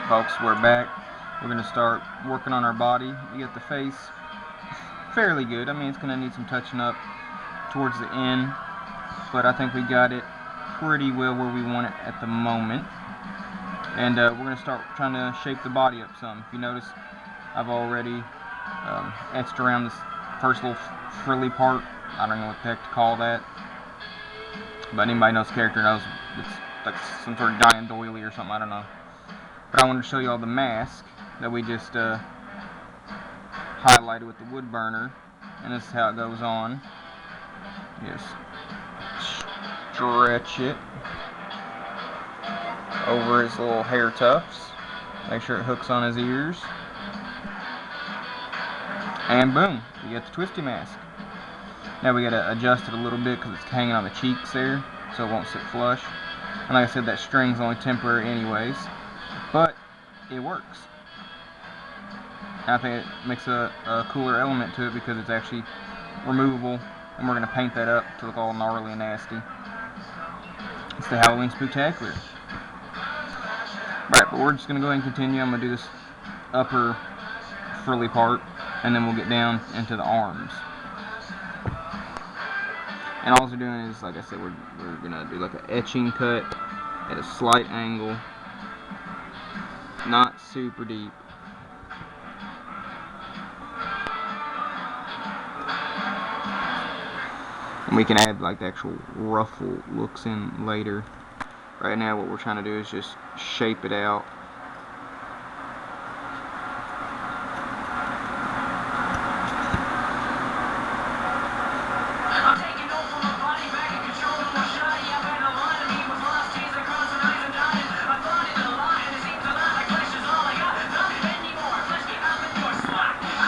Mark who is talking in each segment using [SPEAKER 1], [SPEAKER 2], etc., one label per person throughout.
[SPEAKER 1] Folks, we're back. We're going to start working on our body. We get the face fairly good. I mean, it's going to need some touching up towards the end, but I think we got it pretty well where we want it at the moment. And we're going to start trying to shape the body up some. If you notice, I've already etched around this first little frilly part. I don't know what the heck to call that, but anybody knows character knows it's like some sort of giant doily or something, I don't know. But I wanted to show you all the mask that we just highlighted with the wood burner, and this is how it goes on. Just stretch it over his little hair tufts, make sure it hooks on his ears, and boom, you get the Twisty mask. Now we gotta adjust it a little bit because it's hanging on the cheeks there, so it won't sit flush. And like I said, that string's only temporary anyways, but it works. I think it makes a cooler element to it because it's actually removable, and we're going to paint that up to look all gnarly and nasty. It's the Halloween Spooktacular. Right, but we're just going to go ahead and continue. I'm going to do this upper frilly part, and then we'll get down into the arms. And all we're doing is, like I said, we're going to do like an etching cut at a slight angle, not super deep. And we can add like the actual ruffle looks in later. Right now what we're trying to do is just shape it out.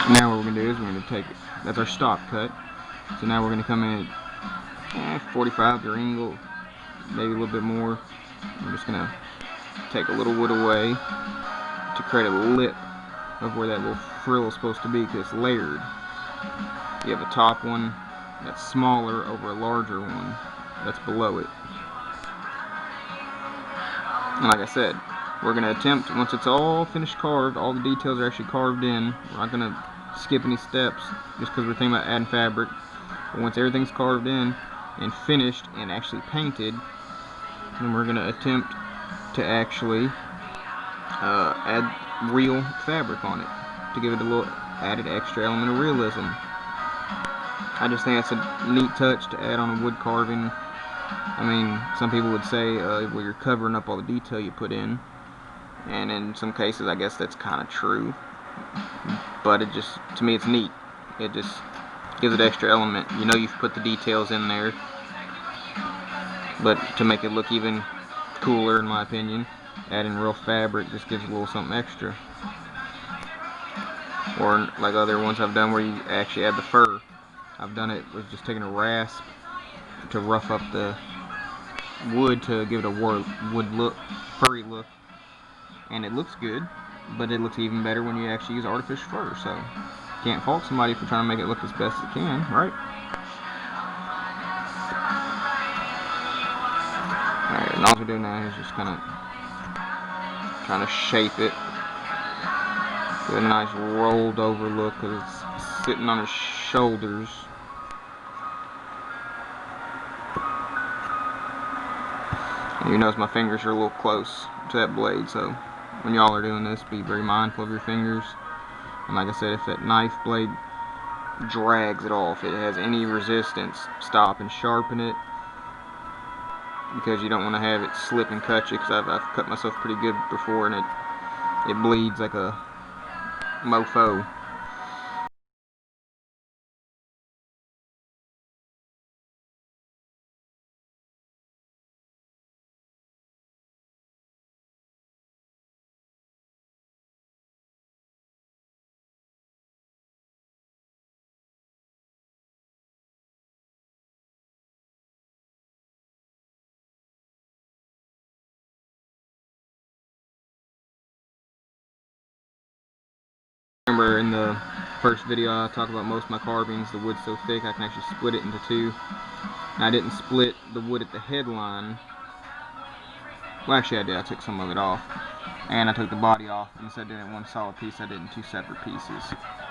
[SPEAKER 1] Now what we're going to do is we're going to take it. That's our stop cut. So now we're going to come in at 45 degree angle, maybe a little bit more. I'm just going to take a little wood away to create a lip of where that little frill is supposed to be, because it's layered. You have a top one that's smaller over a larger one that's below it. And like I said, we're going to attempt, once it's all finished carved, all the details are actually carved in. We're not going to skip any steps just because we're thinking about adding fabric. But once everything's carved in and finished and actually painted, then we're going to attempt to actually add real fabric on it to give it a little added extra element of realism. I just think that's a neat touch to add on a wood carving. I mean, some people would say, well, you're covering up all the detail you put in, and in some cases I guess that's kind of true, but it just, to me, it's neat. It just gives it extra element. You know you've put the details in there, but to make it look even cooler, in my opinion, adding real fabric just gives a little something extra. Or like other ones I've done where you actually add the fur. I've done it with just taking a rasp to rough up the wood to give it a wood look, furry look, and it looks good, but it looks even better when you actually use artificial fur. So can't fault somebody for trying to make it look as best as it can, right? Alright, and all we're doing now is just kind of trying to shape it. Get a nice rolled over look because it's sitting on his shoulders. And you notice my fingers are a little close to that blade, so when y'all are doing this, be very mindful of your fingers. And like I said, if that knife blade drags at all, if it has any resistance, stop and sharpen it, because you don't want to have it slip and cut you, because I've cut myself pretty good before, and it bleeds like a mofo. Remember in the first video I talked about most of my carvings, the wood's so thick I can actually split it into two. And I didn't split the wood at the headline. Well, actually I did. I took some of it off. And I took the body off. Instead of doing it in one solid piece, I did it in 2 separate pieces.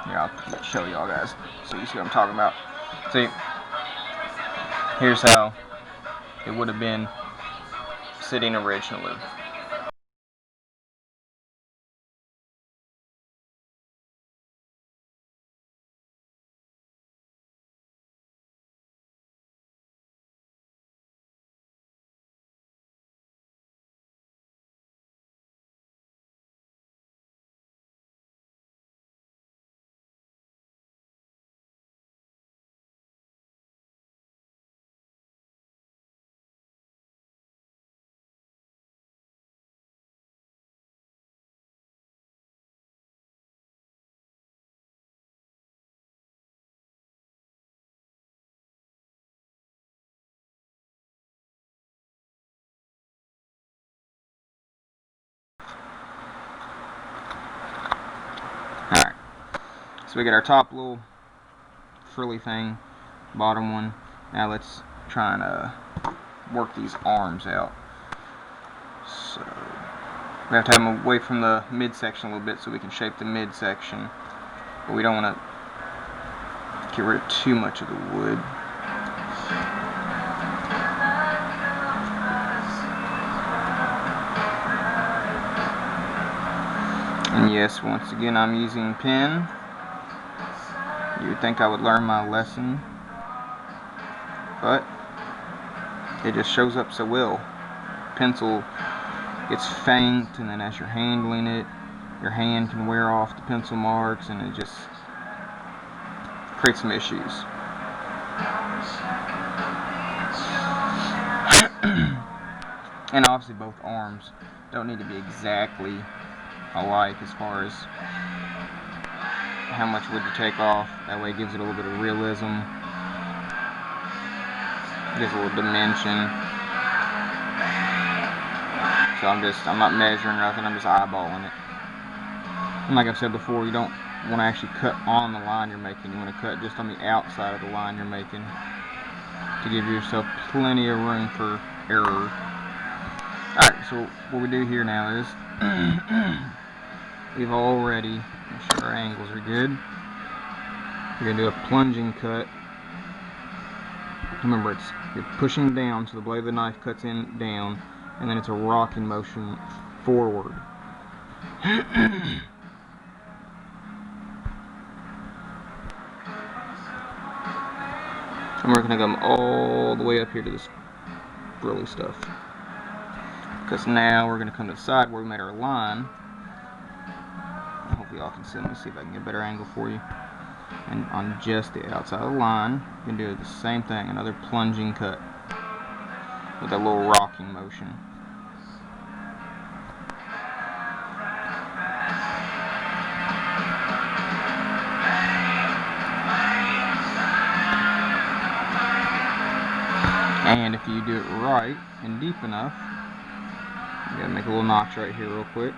[SPEAKER 1] Here, I'll show y'all guys so you see what I'm talking about. See, here's how it would have been sitting originally. Alright, so we got our top little frilly thing, bottom one. Now let's try and work these arms out. So we have to have them away from the midsection a little bit so we can shape the midsection, but we don't want to get rid of too much of the wood. And yes, once again I'm using pen. You would think I would learn my lesson, but it just shows up so well. Pencil gets faint, and then as you're handling it, your hand can wear off the pencil marks, and it just creates some issues. And obviously both arms don't need to be exactly alike as far as how much wood to take off. That way it gives it a little bit of realism, gives a little dimension. So I'm not measuring nothing, I'm just eyeballing it. And like I've said before, you don't want to actually cut on the line you're making. You want to cut just on the outside of the line you're making to give yourself plenty of room for error. Alright, so what we do here now is we've already, make sure our angles are good. We're going to do a plunging cut. Remember, you're pushing down so the blade of the knife cuts in down, and then it's a rocking motion forward. And we're going to come all the way up here to this frilly stuff, because now we're going to come to the side where we made our line. Hopefully y'all can see. Let me see if I can get a better angle for you. And on just the outside of the line, you can do the same thing, another plunging cut with a little rocking motion. And if you do it right and deep enough, you gotta make a little notch right here real quick.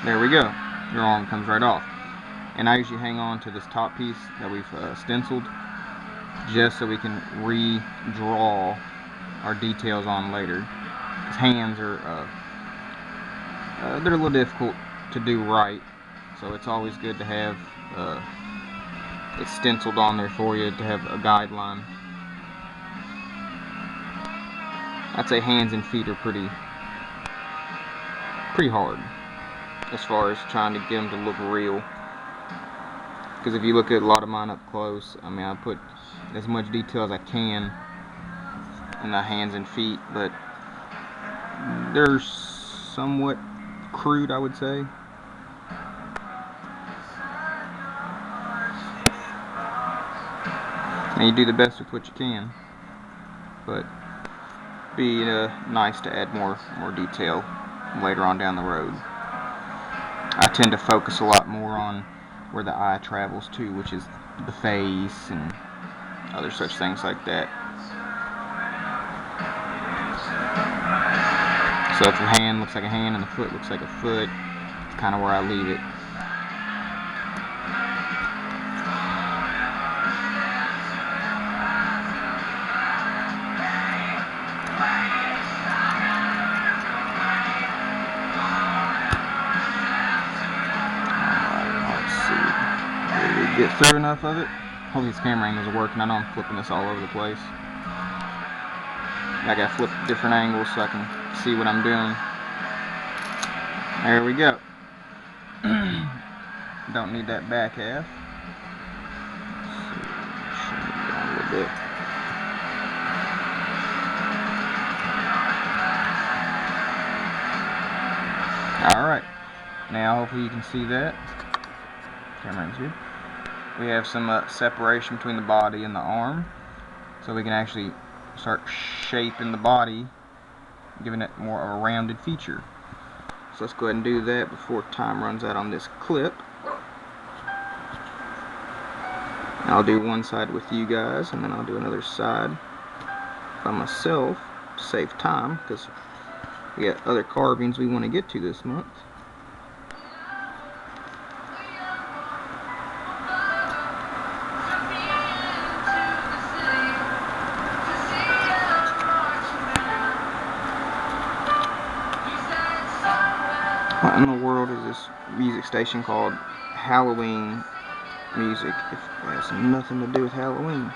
[SPEAKER 1] There we go. Your arm comes right off. And I usually hang on to this top piece that we've stenciled, just so we can redraw our details on later. Because hands are they're a little difficult to do right, so it's always good to have it stenciled on there for you to have a guideline. I'd say hands and feet are pretty hard as far as trying to get them to look real. Because if you look at a lot of mine up close, I mean, I put as much detail as I can in the hands and feet, but they're somewhat crude, I would say. And you do the best with what you can, but be nice to add more detail later on down the road. I tend to focus a lot more on where the eye travels to, which is the face and other such things like that. So if your hand looks like a hand and the foot looks like a foot, it's kind of where I leave it. through enough of it. Hopefully this camera angles are working. I know I'm flipping this all over the place. I gotta flip different angles so I can see what I'm doing. There we go. Don't need that back half. Shut it down a little bit. Alright. Now hopefully you can see that. Camera angle's good. We have some separation between the body and the arm, so we can actually start shaping the body, giving it more of a rounded feature. So let's go ahead and do that before time runs out on this clip. I'll do one side with you guys, and then I'll do another side by myself to save time, because we got other carvings we want to get to this month. What in the world is this music station called Halloween Music if it has nothing to do with Halloween?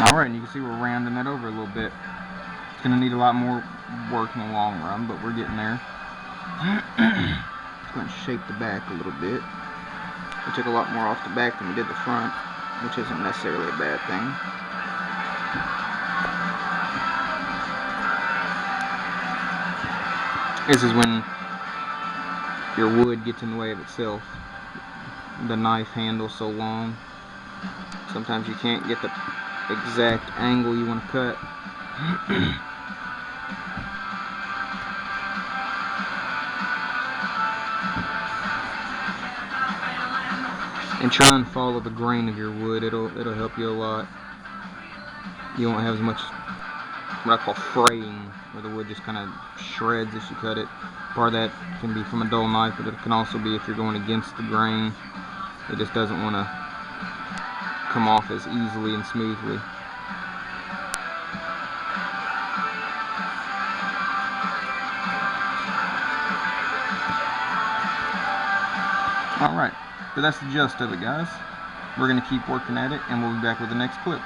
[SPEAKER 1] Alright, and you can see we're rounding that over a little bit. It's going to need a lot more work in the long run, but we're getting there. Just going to shape the back a little bit. We took a lot more off the back than we did the front, which isn't necessarily a bad thing. This is when your wood gets in the way of itself. The knife handle's so long. Sometimes you can't get the exact angle you want to cut. And try and follow the grain of your wood. It'll help you a lot. You won't have as much what I call fraying, where the wood just kind of shreds as you cut it. Part of that can be from a dull knife, but it can also be if you're going against the grain. It just doesn't want to come off as easily and smoothly. Alright, but that's the gist of it, guys. We're going to keep working at it, and we'll be back with the next clip.